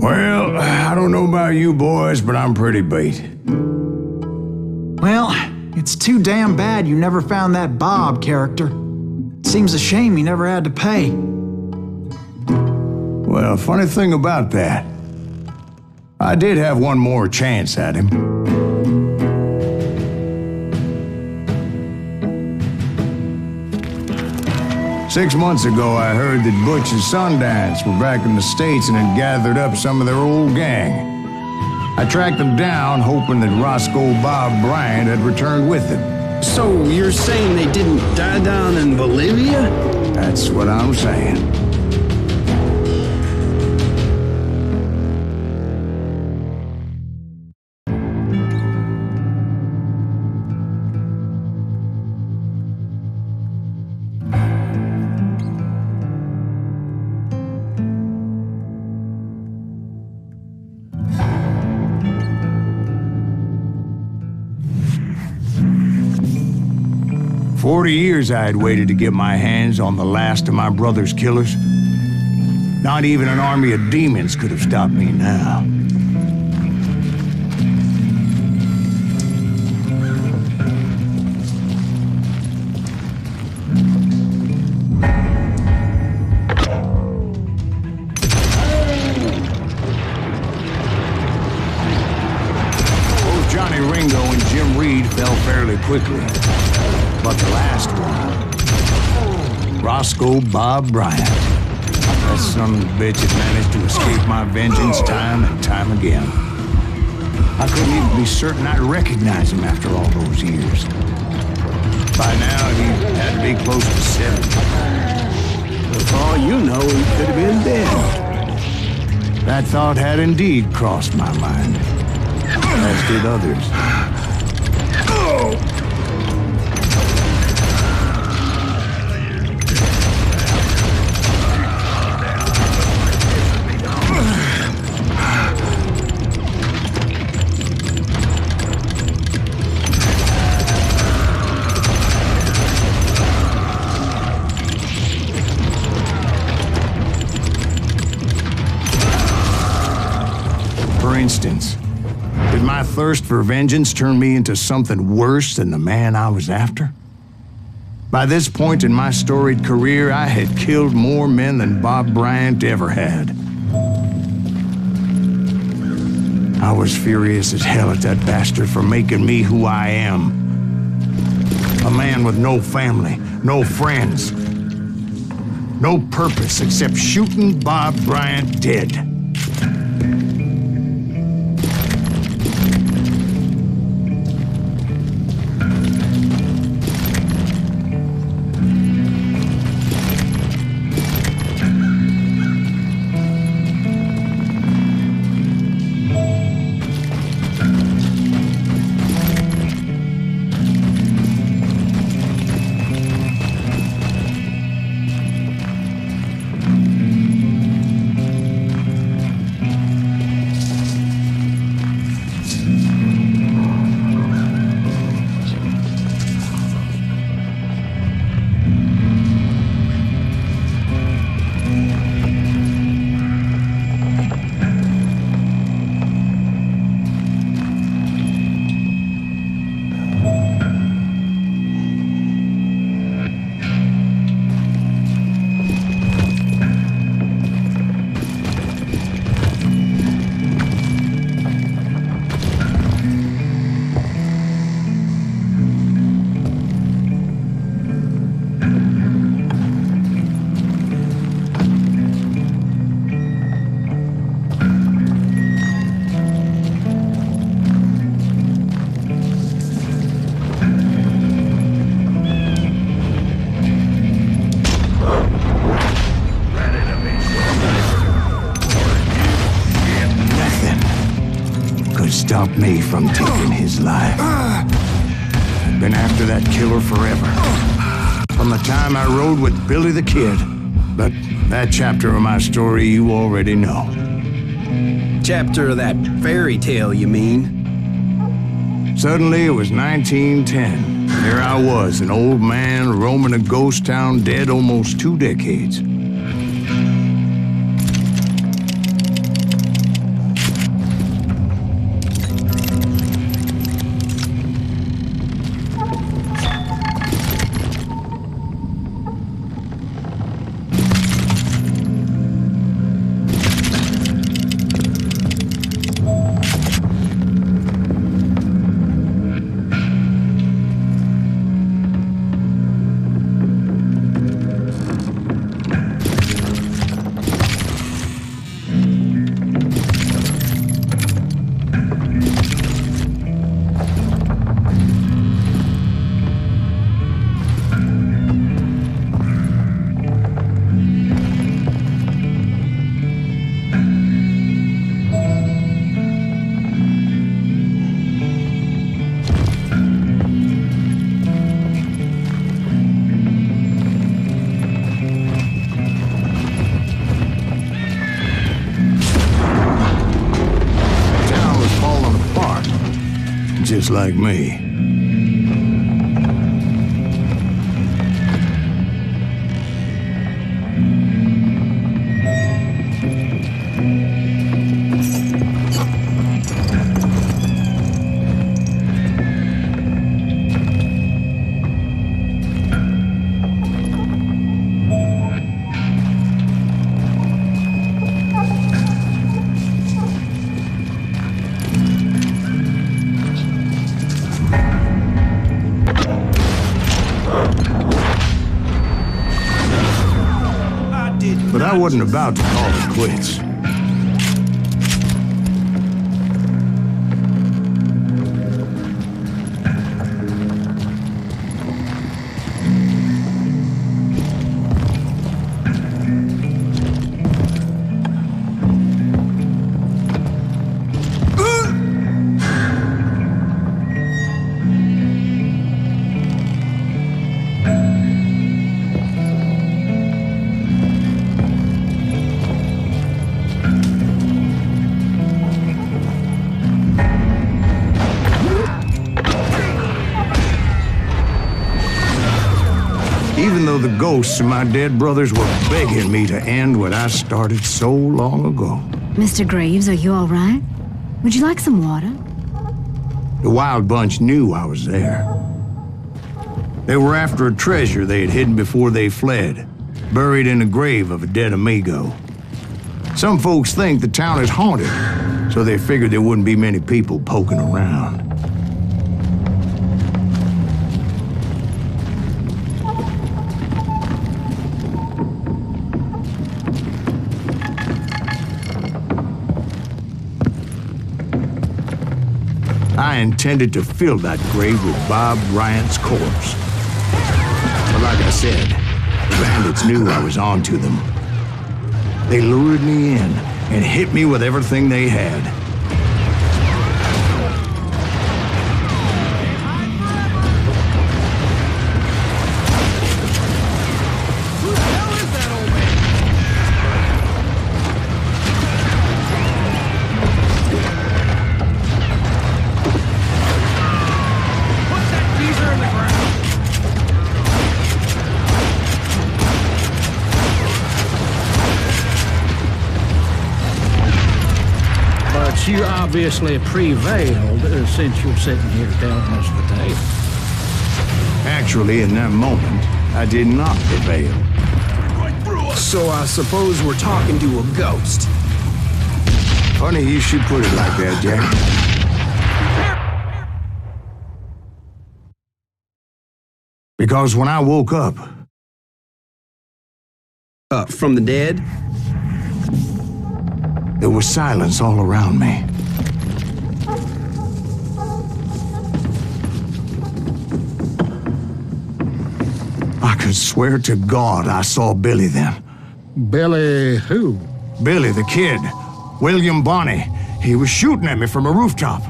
Well, I don't know about you boys, but I'm pretty beat. Well, it's too damn bad you never found that Bob character. Seems a shame he never had to pay. Well, funny thing about that, I did have one more chance at him. Six months ago, I heard that Butch and Sundance were back in the States and had gathered up some of their old gang. I tracked them down, hoping that Roscoe Bob Bryant had returned with them. So you're saying they didn't die down in Bolivia? That's what I'm saying. For 40 years I had waited to get my hands on the last of my brother's killers. Not even an army of demons could have stopped me now. Both Johnny Ringo and Jim Reed fell fairly quickly. But the last one, Roscoe Bob Bryant, that son of a bitch had managed to escape my vengeance time and time again. I couldn't even be certain I'd recognize him after all those years. By now, he had to be close to 70. For all you know, he could have been dead. That thought had indeed crossed my mind, as did others. For instance, did my thirst for vengeance turn me into something worse than the man I was after? By this point in my storied career, I had killed more men than Bob Bryant ever had. I was furious as hell at that bastard for making me who I am. A man with no family, no friends, no purpose except shooting Bob Bryant dead. Stop me from taking his life. I've been after that killer forever. From the time I rode with Billy the Kid. But that chapter of my story you already know. Chapter of that fairy tale, you mean? Suddenly it was 1910. There I was, an old man roaming a ghost town dead almost 2 decades. just like me. But I wasn't about to call it quits. Even though the ghosts of my dead brothers were begging me to end what I started so long ago. Mr. Graves, are you all right? Would you like some water? The Wild Bunch knew I was there. They were after a treasure they had hidden before they fled, buried in the grave of a dead amigo. Some folks think the town is haunted, so they figured there wouldn't be many people poking around. I intended to fill that grave with Bob Bryant's corpse. But like I said, the bandits knew I was on to them. They lured me in and hit me with everything they had. You obviously prevailed since you're sitting here telling us the tale. Actually, in that moment, I did not prevail. So I suppose we're talking to a ghost. Funny you should put it like that, Jack. Because when I woke up... From the dead? There was silence all around me. I could swear to God I saw Billy then. Billy who? Billy the kid. William Bonney. He was shooting at me from a rooftop.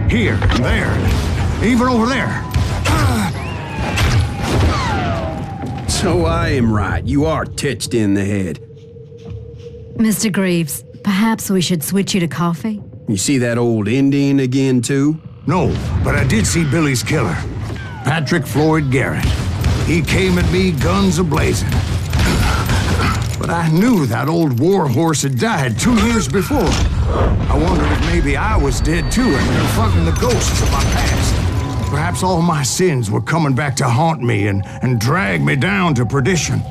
Here, there, even over there. So I am right. You are titched in the head. Mr. Graves, perhaps we should switch you to coffee? You see that old Indian again, too? No, but I did see Billy's killer, Patrick Floyd Garrett. He came at me guns a-blazing. But I knew that old war horse had died 2 years before. I wondered if maybe I was dead too and confronting the ghosts of my past. Perhaps all my sins were coming back to haunt me and drag me down to perdition.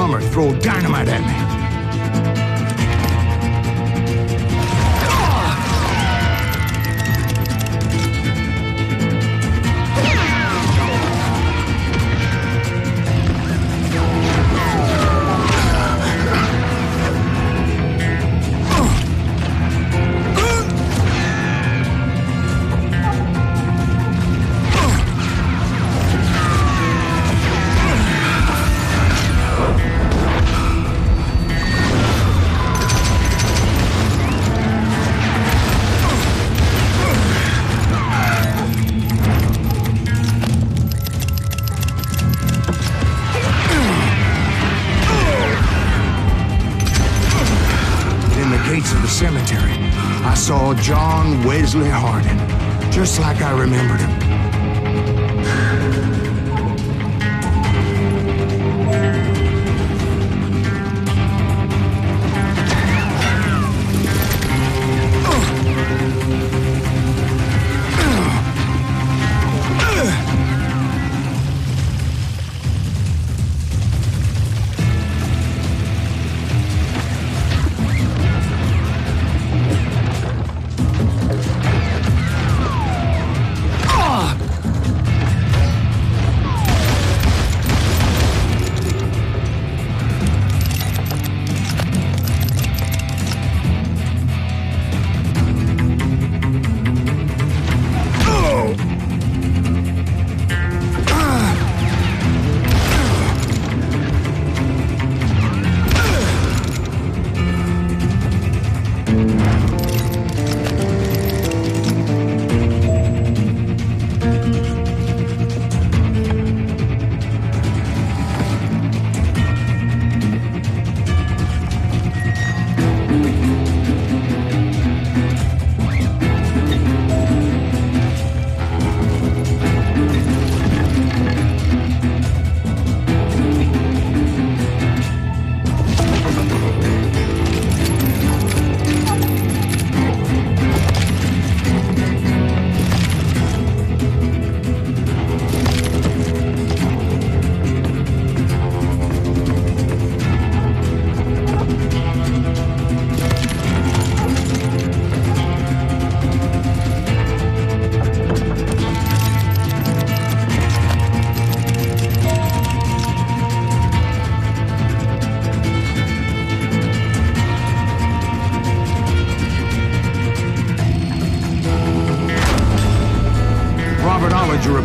newcomer throw dynamite at me. Of the cemetery, I saw John Wesley Hardin, just like I remembered him.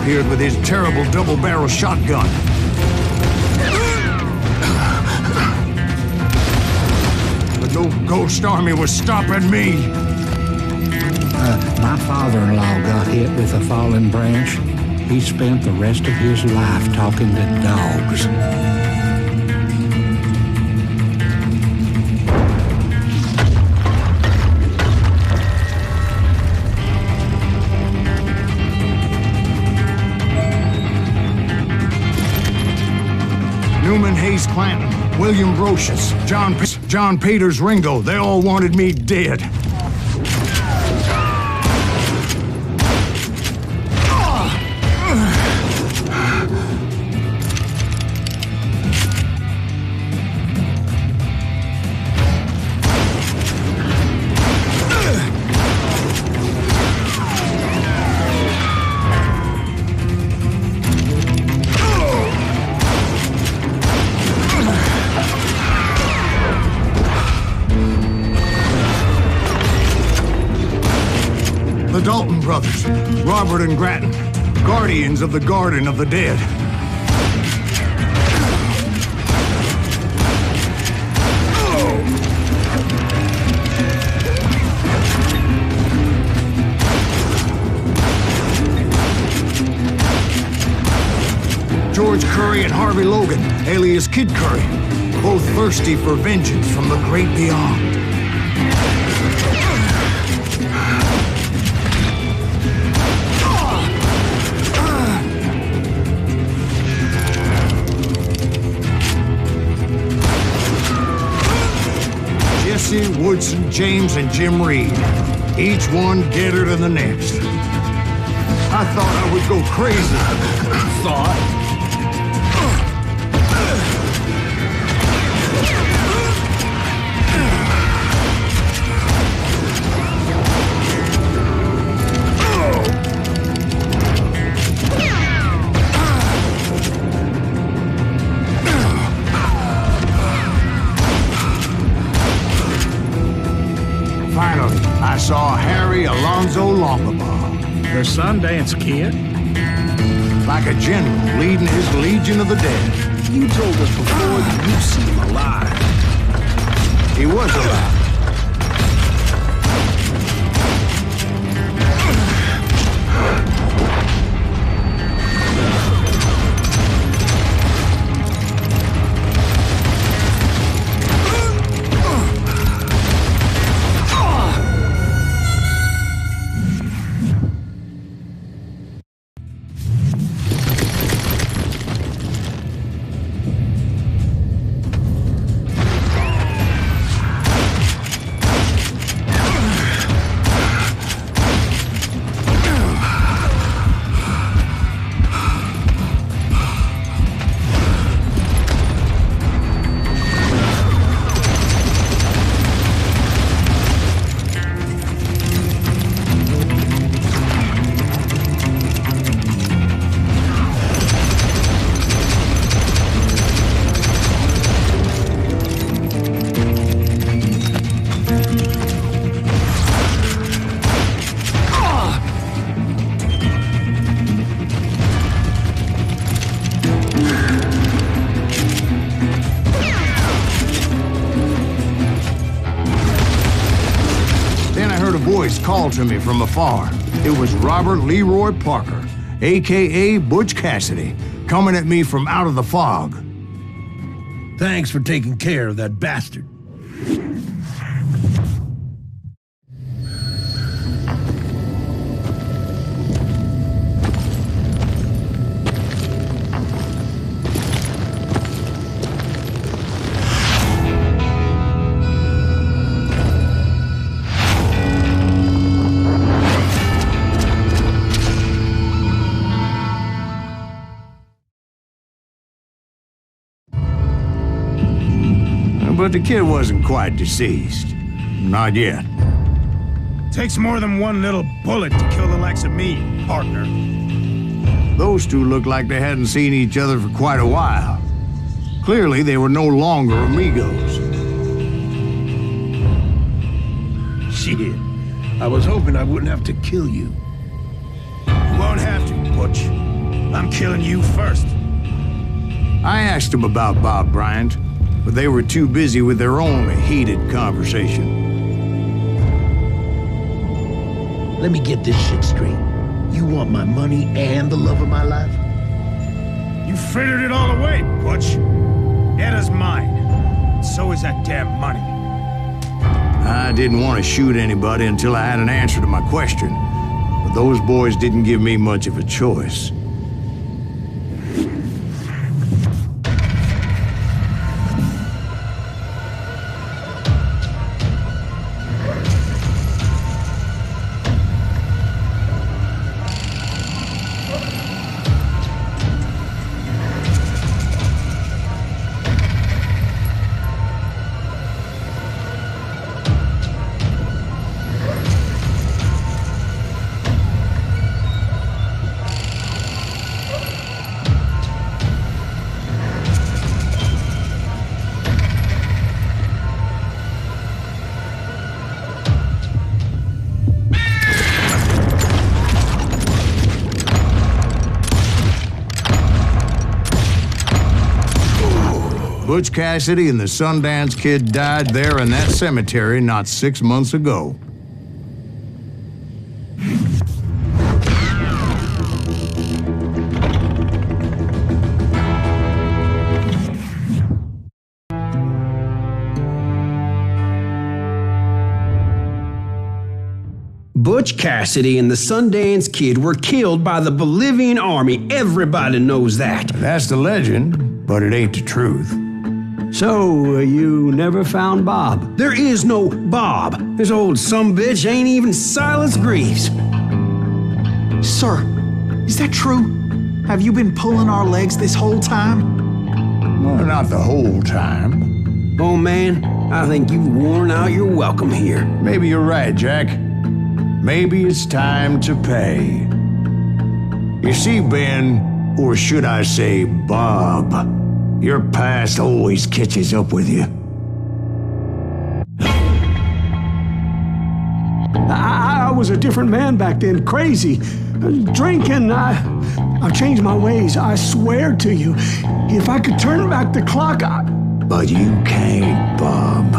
Appeared with his terrible double-barrel shotgun. But no ghost army was stopping me. My father-in-law got hit with a fallen branch. He spent the rest of his life talking to dogs. Newman Hayes Clanton, William Brocious, John Peters Ringo, they all wanted me dead. The Dalton brothers, Robert and Grattan, guardians of the Garden of the Dead. George Curry and Harvey Logan, alias Kid Curry, both thirsty for vengeance from the great beyond. Jesse, Woodson, James, and Jim Reed. Each one deader than the next. I thought I would go crazy. Thought? Finally, I saw Harry Alonzo Longabaugh. The Sundance Kid? Like a general leading his legion of the dead. You told us before that you've seen him alive. He was alive. Called to me from afar. It was Robert Leroy Parker, a.k.a. Butch Cassidy, coming at me from out of the fog. Thanks for taking care of that bastard. But the kid wasn't quite deceased. Not yet. Takes more than one little bullet to kill the likes of me, partner. Those two looked like they hadn't seen each other for quite a while. Clearly, they were no longer amigos. Shit. I was hoping I wouldn't have to kill you. You won't have to, Butch. I'm killing you first. I asked them about Bob Bryant, but they were too busy with their own heated conversation. Let me get this shit straight. You want my money and the love of my life? You frittered it all away, Butch. Etta's mine. So is that damn money. I didn't want to shoot anybody until I had an answer to my question, but those boys didn't give me much of a choice. Butch Cassidy and the Sundance Kid died there in that cemetery not 6 months ago. Butch Cassidy and the Sundance Kid were killed by the Bolivian army. Everybody knows that. That's the legend, but it ain't the truth. So, you never found Bob? There is no Bob. This old sumbitch ain't even Silas Greaves. Sir, is that true? Have you been pulling our legs this whole time? Well, not the whole time, Oh man, I think you've worn out your welcome here. Maybe you're right, Jack. Maybe it's time to pay. You see, Ben, or should I say Bob, your past always catches up with you. I was a different man back then, crazy. Drinking, I've changed my ways, I swear to you. If I could turn back the clock, But you can't, Bob.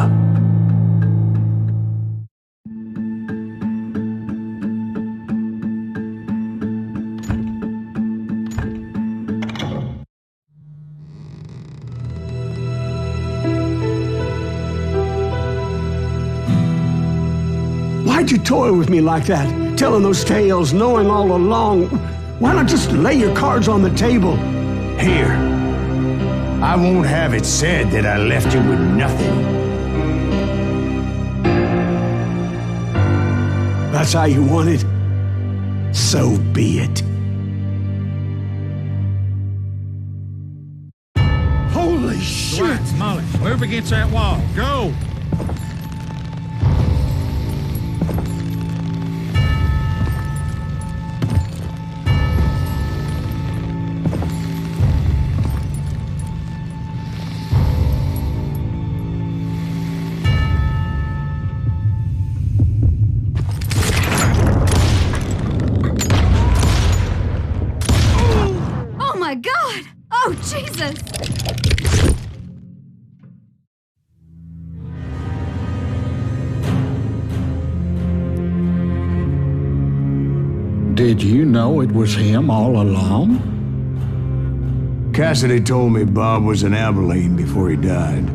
Why'd you toy with me like that? Telling those tales, knowing all along. Why not just lay your cards on the table? Here. I won't have it said that I left you with nothing. That's how you want it? So be it. Holy shit! Dwight, Molly, move against that wall. Go! Oh my God! Oh, Jesus! Did you know it was him all along? Cassidy told me Bob was in Abilene before he died.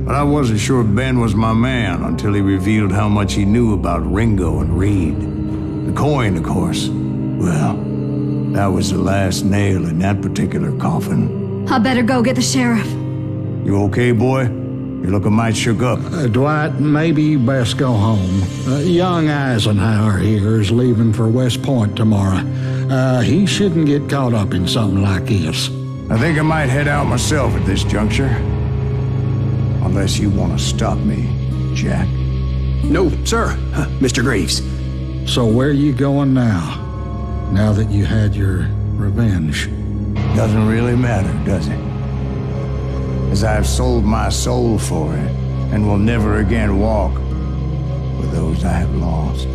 But I wasn't sure Ben was my man until he revealed how much he knew about Ringo and Reed. The coin, of course. Well, that was the last nail in that particular coffin. I better go get the sheriff. You okay, boy? You're looking mighty shook up. Dwight, maybe you best go home. Young Eisenhower here is leaving for West Point tomorrow. He shouldn't get caught up in something like this. I think I might head out myself at this juncture. Unless you want to stop me, Jack. No, sir, Mr. Graves. So where you going now? Now that you had your revenge? Doesn't really matter, does it? As I've sold my soul for it, and will never again walk with those I have lost.